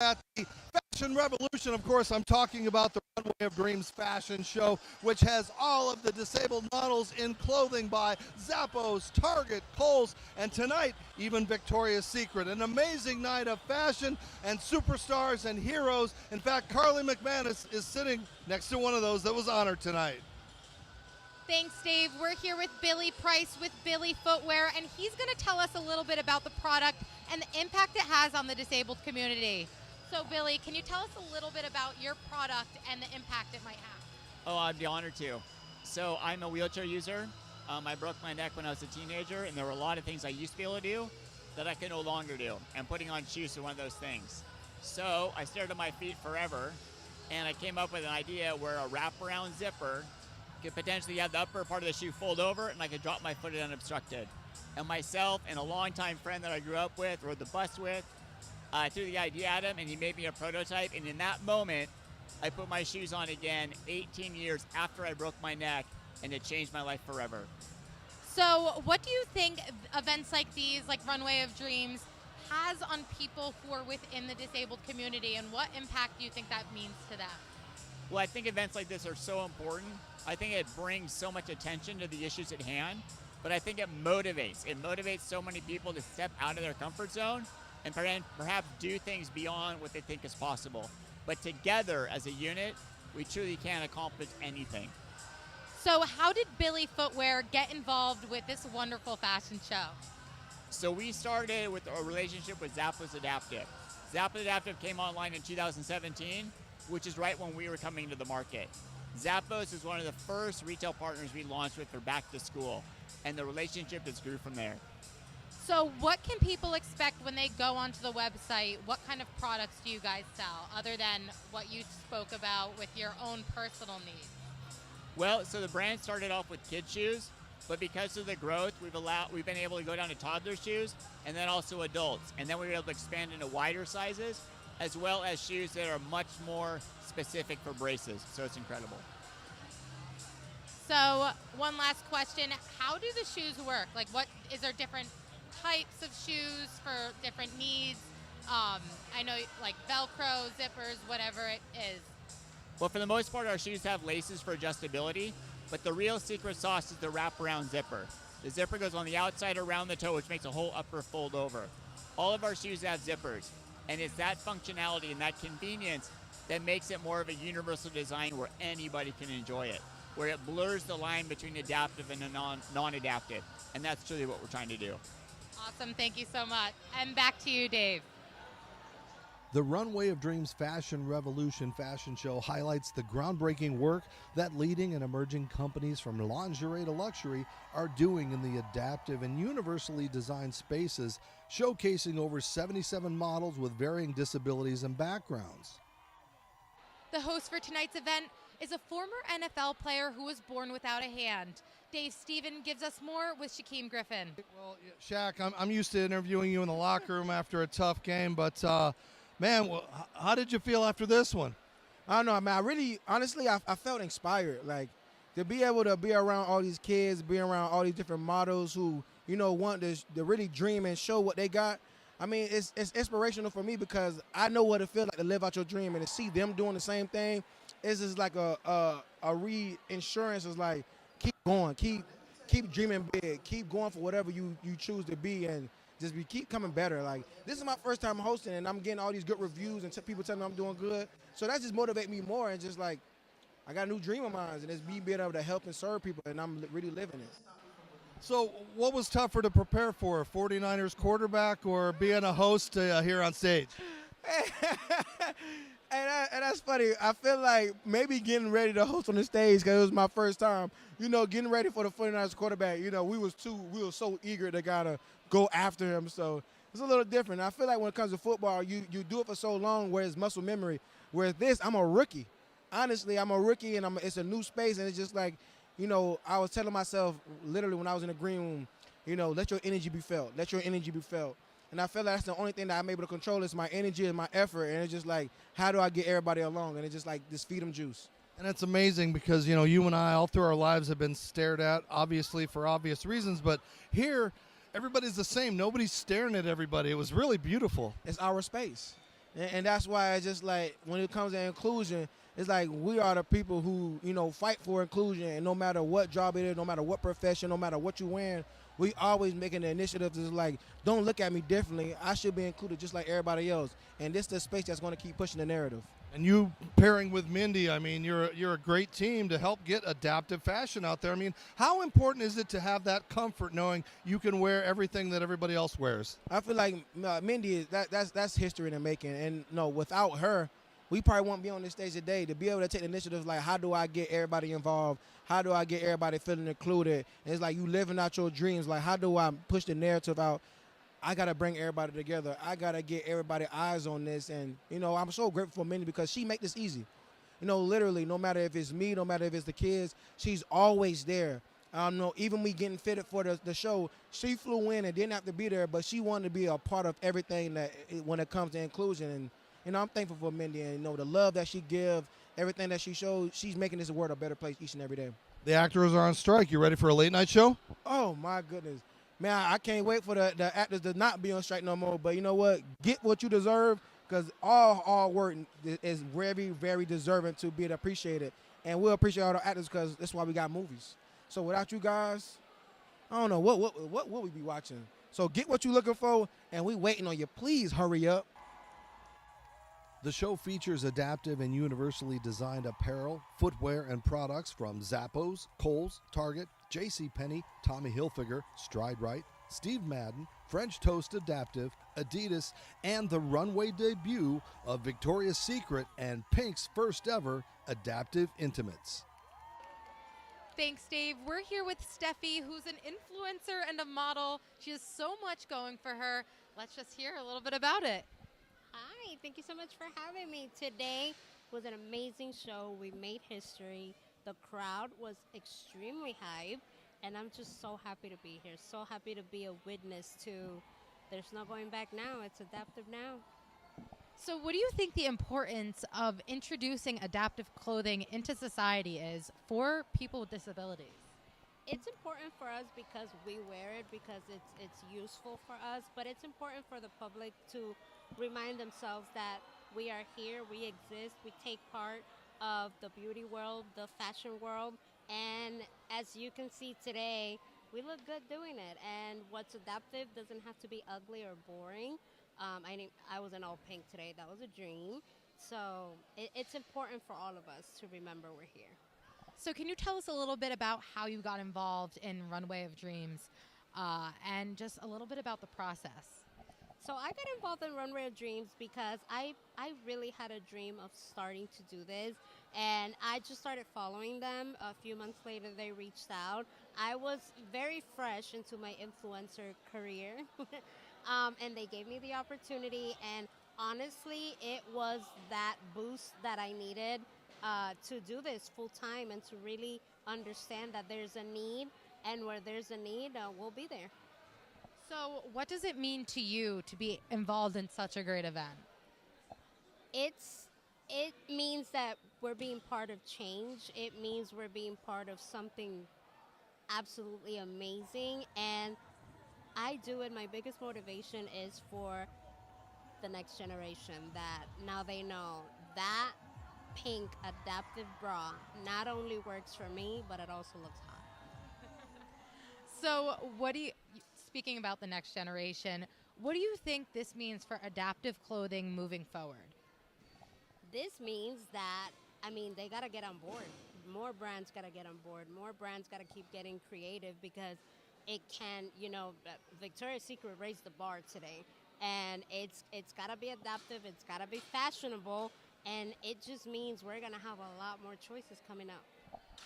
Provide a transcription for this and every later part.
at the Fashion Revolution. Of course, I'm talking about the Runway of Dreams fashion show, which has all of the disabled models in clothing by Zappos, Target, Kohl's, and tonight, even Victoria's Secret. An amazing night of fashion and superstars and heroes. In fact, Carly McManus is sitting next to one of those that was honored tonight. Thanks, Dave. We're here with Billy Price with Billy Footwear, and he's going to tell us a little bit about the product and the impact it has on the disabled community. So, Billy, can you tell us a little bit about your product and the impact it might have? Oh, I'd be honored to. So, I'm a wheelchair user. I broke my neck when I was a teenager, and there were a lot of things I used to be able to do that I can no longer do, and putting on shoes is one of those things. So, I stared at my feet forever, and I came up with an idea where a wraparound zipper could potentially have the upper part of the shoe fold over, and I could drop my foot in unobstructed. And myself and a longtime friend that I grew up with, rode the bus with, threw the idea at him, and he made me a prototype. And in that moment, I put my shoes on again 18 years after I broke my neck, and it changed my life forever. So what do you think events like these, like Runway of Dreams, has on people who are within the disabled community, and what impact do you think that means to them? Well, I think events like this are so important. I think it brings so much attention to the issues at hand, but I think it motivates. It motivates so many people to step out of their comfort zone and perhaps do things beyond what they think is possible. But together as a unit, we truly can accomplish anything. So how did Billy Footwear get involved with this wonderful fashion show? So we started with a relationship with Zappos Adaptive. Zappos Adaptive came online in 2017, which is right when we were coming to the market. Zappos is one of the first retail partners we launched with for back to school, and the relationship just grew from there. So what can people expect when they go onto the website? What kind of products do you guys sell, other than what you spoke about with your own personal needs? Well, so the brand started off with kid shoes, but because of the growth, we've been able to go down to toddler shoes, and then also adults. And then we were able to expand into wider sizes, as well as shoes that are much more specific for braces. So it's incredible. So one last question, how do the shoes work? Like, what is there different types of shoes for different needs? I know, like Velcro, zippers, whatever it is. Well, for the most part, our shoes have laces for adjustability, but the real secret sauce is the wraparound zipper. The zipper goes on the outside around the toe, which makes a whole upper fold over. All of our shoes have zippers, and it's that functionality and that convenience that makes it more of a universal design where anybody can enjoy it, where it blurs the line between adaptive and non-adaptive, and that's truly what we're trying to do. Awesome, thank you so much. And back to you, Dave. The Runway of Dreams Fashion Revolution fashion show highlights the groundbreaking work that leading and emerging companies from lingerie to luxury are doing in the adaptive and universally designed spaces, showcasing over 77 models with varying disabilities and backgrounds. The host for tonight's event is a former NFL player who was born without a hand. Dave Stephen gives us more with Shaquem Griffin. Well, Shaq, I'm used to interviewing you in the locker room after a tough game, but man, how did you feel after this one? I don't know, man. Honestly, I felt inspired. Like, to be able to be around all these kids, be around all these different models who, want to really dream and show what they got. I mean, it's inspirational for me because I know what it feels like to live out your dream, and to see them doing the same thing. It's just like a reinsurance. It's like, keep going, keep dreaming big, keep going for whatever you choose to be, and just keep coming better. Like, this is my first time hosting, and I'm getting all these good reviews and people telling me I'm doing good. So that just motivates me more, and just like, I got a new dream of mine, and it's me being able to help and serve people, and I'm really living it. So what was tougher to prepare for, 49ers quarterback or being a host here on stage? And that's funny. I feel like maybe getting ready to host on the stage because it was my first time. Getting ready for the 49ers quarterback, we were so eager to gotta go after him. So it's a little different. I feel like when it comes to football, you do it for so long where it's muscle memory. Whereas this, I'm a rookie. Honestly, I'm a rookie, and it's a new space, and it's just like, I was telling myself literally when I was in the green room, let your energy be felt. Let your energy be felt. And I feel like that's the only thing that I'm able to control is my energy and my effort. And it's just like, how do I get everybody along? And it's just like, just feed them juice. And it's amazing because, you and I all through our lives have been stared at, obviously for obvious reasons. But here, everybody's the same. Nobody's staring at everybody. It was really beautiful. It's our space. And that's why it's just like when it comes to inclusion, it's like we are the people who, fight for inclusion. And no matter what job it is, no matter what profession, no matter what you're wearing, we always making the initiative to like, don't look at me differently. I should be included just like everybody else. And this is the space that's going to keep pushing the narrative. And you pairing with Mindy, I mean, you're a great team to help get adaptive fashion out there. I mean, how important is it to have that comfort knowing you can wear everything that everybody else wears? I feel like Mindy, that's history in the making. And no, without her, we probably won't be on this stage today. To be able to take the initiatives like, how do I get everybody involved? How do I get everybody feeling included? And it's like you living out your dreams. Like, how do I push the narrative out? I got to bring everybody together. I got to get everybody eyes on this. And, I'm so grateful for Mindy because she make this easy. Literally, no matter if it's me, no matter if it's the kids, she's always there. Even me getting fitted for the show, she flew in and didn't have to be there, but she wanted to be a part of everything when it comes to inclusion. And, I'm thankful for Mindy and, the love that she gives, everything that she shows, she's making this world a better place each and every day. The actors are on strike. You ready for a late night show? Oh, my goodness. Man, I can't wait for the actors to not be on strike no more. But you know what? Get what you deserve because all work is very, very deserving to be appreciated. And we'll appreciate all the actors because that's why we got movies. So without you guys, I don't know what will we be watching. So get what you're looking for, and we waiting on you. Please hurry up. The show features adaptive and universally designed apparel, footwear, and products from Zappos, Kohl's, Target, JCPenney, Tommy Hilfiger, Stride Right, Steve Madden, French Toast Adaptive, Adidas, and the runway debut of Victoria's Secret and Pink's first ever Adaptive Intimates. Thanks, Dave. We're here with Steffi, who's an influencer and a model. She has so much going for her. Let's just hear a little bit about it. Hi, thank you so much for having me. Today was an amazing show. We made history. The crowd was extremely hyped, and I'm just so happy to be here. So happy to be a witness to there's no going back now. It's adaptive now. So what do you think the importance of introducing adaptive clothing into society is for people with disabilities? It's important for us because we wear it, because it's useful for us, but it's important for the public to remind themselves that we are here, we exist, we take part of the beauty world, the fashion world, and as you can see today, we look good doing it. And what's adaptive doesn't have to be ugly or boring. I was in all pink today. That was a dream. So it's important for all of us to remember we're here. So can you tell us a little bit about how you got involved in Runway of Dreams and just a little bit about the process? So I got involved in Runway of Dreams because I really had a dream of starting to do this, and I just started following them. A few months later, they reached out. I was very fresh into my influencer career, and they gave me the opportunity, and honestly, it was that boost that I needed to do this full time and to really understand that there's a need, and where there's a need, we'll be there. So what does it mean to you to be involved in such a great event? It means that we're being part of change. It means we're being part of something absolutely amazing. And I do it. My biggest motivation is for the next generation, that now they know that pink adaptive bra not only works for me, but it also looks hot. So speaking about the next generation, what do you think this means for adaptive clothing moving forward? This means that, they got to get on board. More brands got to get on board. More brands got to keep getting creative because it can, Victoria's Secret raised the bar today. And it's got to be adaptive. It's got to be fashionable. And it just means we're going to have a lot more choices coming up.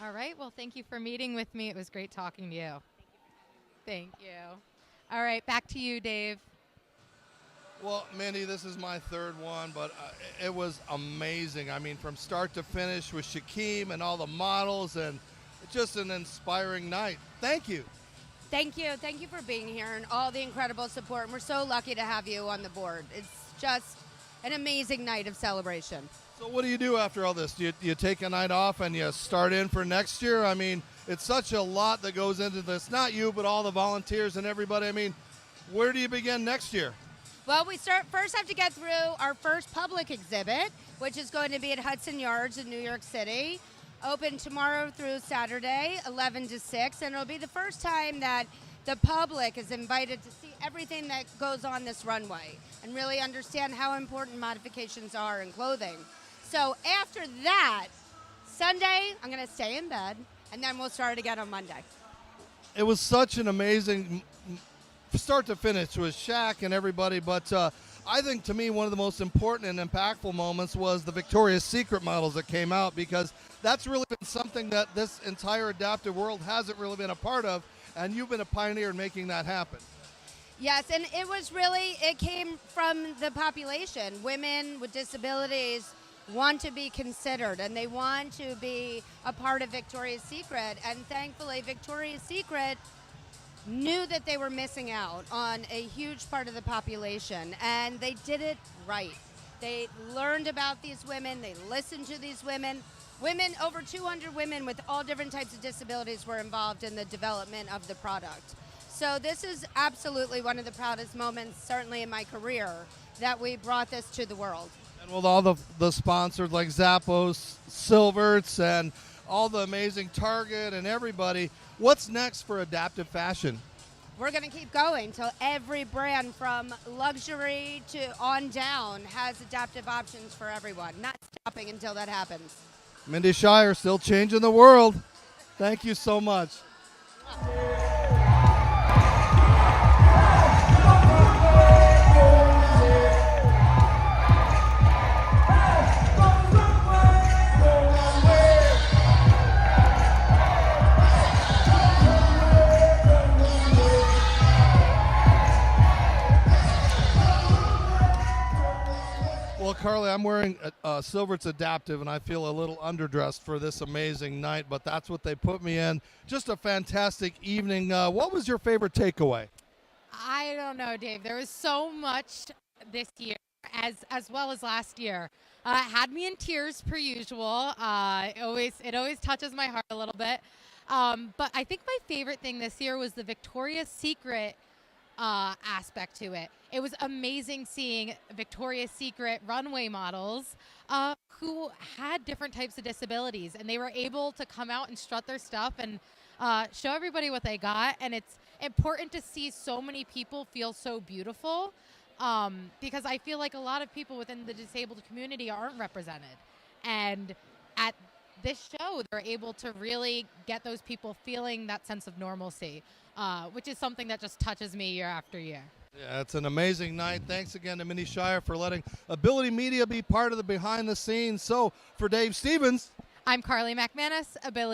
All right. Well, thank you for meeting with me. It was great talking to you. Thank you. All right. Back to you, Dave. Well, Mindy, this is my third one, but it was amazing. I mean, from start to finish with Shaquem and all the models, and just an inspiring night. Thank you. Thank you. Thank you for being here and all the incredible support. And we're so lucky to have you on the board. It's just an amazing night of celebration. So what do you do after all this? Do you take a night off and you start in for next year? I mean, it's such a lot that goes into this. Not you, but all the volunteers and everybody. I mean, where do you begin next year? Well, we first have to get through our first public exhibit, which is going to be at Hudson Yards in New York City. Open tomorrow through Saturday, 11 to 6, and it'll be the first time that the public is invited to see everything that goes on this runway and really understand how important modifications are in clothing. So after that, Sunday, I'm going to stay in bed, and then we'll start again on Monday. It was such an amazing start to finish with Shaq and everybody, but I think to me one of the most important and impactful moments was the Victoria's Secret models that came out, because that's really been something that this entire adaptive world hasn't really been a part of, and you've been a pioneer in making that happen. Yes, and it came from the population. Women with disabilities want to be considered, and they want to be a part of Victoria's Secret, and thankfully Victoria's Secret knew that they were missing out on a huge part of the population, and they did it right. They learned about these women, they listened to these women. Over 200 women with all different types of disabilities were involved in the development of the product. So this is absolutely one of the proudest moments, certainly in my career, that we brought this to the world. And with all the sponsors like Zappos, Silverts, and all the amazing Target and everybody, what's next for adaptive fashion? We're going to keep going till every brand from luxury to on down has adaptive options for everyone. Not stopping until that happens. Mindy Scheier, still changing the world. Thank you so much. Well, Carly, I'm wearing Silvert's Adaptive, and I feel a little underdressed for this amazing night, but that's what they put me in. Just a fantastic evening. What was your favorite takeaway? I don't know, Dave. There was so much this year, as well as last year. It had me in tears per usual. It always touches my heart a little bit. But I think my favorite thing this year was the Victoria's Secret aspect to it. It was amazing seeing Victoria's Secret runway models who had different types of disabilities, and they were able to come out and strut their stuff and show everybody what they got. And it's important to see so many people feel so beautiful, because I feel like a lot of people within the disabled community aren't represented. And at this show, they're able to really get those people feeling that sense of normalcy, which is something that just touches me year after year. Yeah, it's an amazing night. Thanks again to Mindy Scheier for letting Ability Media be part of the behind the scenes. So for Dave Stevens, I'm Carly McManus, Ability.